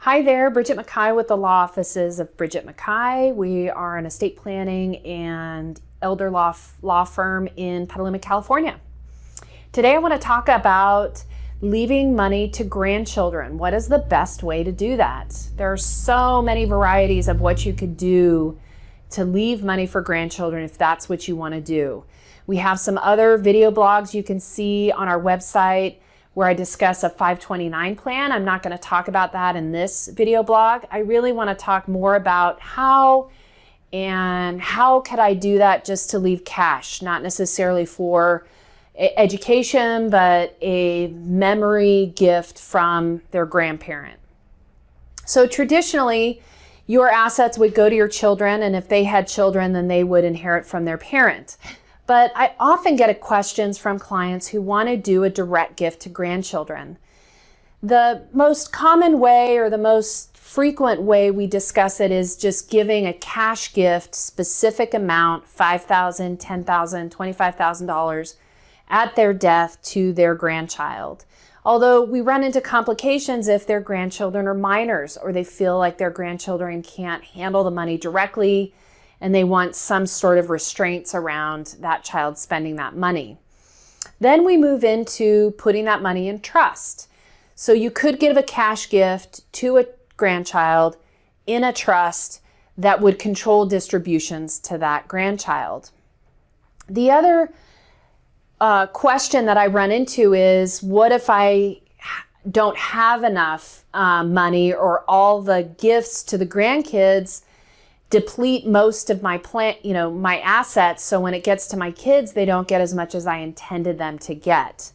Hi there, Bridget Mackay with the law offices of Bridget Mackay. We are an estate planning and elder law firm in Petaluma, California. Today I want to talk about leaving money to grandchildren. What is the best way to do that? There are so many varieties of what you could do to leave money for grandchildren if that's what you want to do. We have some other video blogs you can see on our website where I discuss a 529 plan. I'm not going to talk about that in this video blog. I really want to talk more about how could I do that just to leave cash, not necessarily for education, but a memory gift from their grandparent. So traditionally, your assets would go to your children, and if they had children, then they would inherit from their parent. But I often get questions from clients who want to do a direct gift to grandchildren. The most common way or the most frequent way we discuss it is just giving a cash gift, specific amount, $5,000, $10,000, $25,000 at their death to their grandchild. Although we run into complications if their grandchildren are minors or they feel like their grandchildren can't handle the money directly and they want some sort of restraints around that child spending that money. Then we move into putting that money in trust. So you could give a cash gift to a grandchild in a trust that would control distributions to that grandchild. The other question that I run into is, what if I don't have enough money, or all the gifts to the grandkids deplete most of my my assets, so when it gets to my kids, they don't get as much as I intended them to get.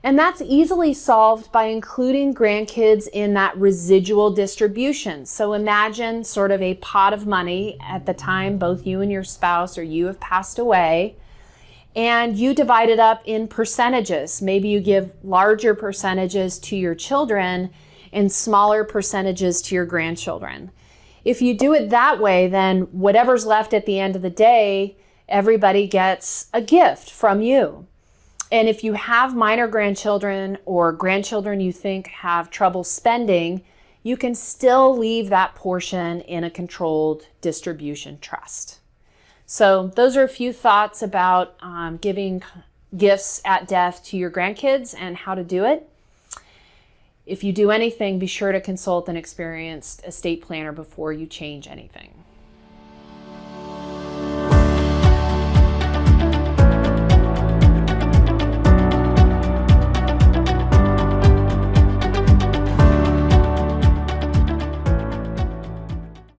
And that's easily solved by including grandkids in that residual distribution. So imagine sort of a pot of money at the time both you and your spouse or you have passed away, and you divide it up in percentages. Maybe you give larger percentages to your children and smaller percentages to your grandchildren. If you do it that way, then whatever's left at the end of the day, everybody gets a gift from you. And if you have minor grandchildren or grandchildren you think have trouble spending, you can still leave that portion in a controlled distribution trust. So those are a few thoughts about giving gifts at death to your grandkids and how to do it. If you do anything, be sure to consult an experienced estate planner before you change anything.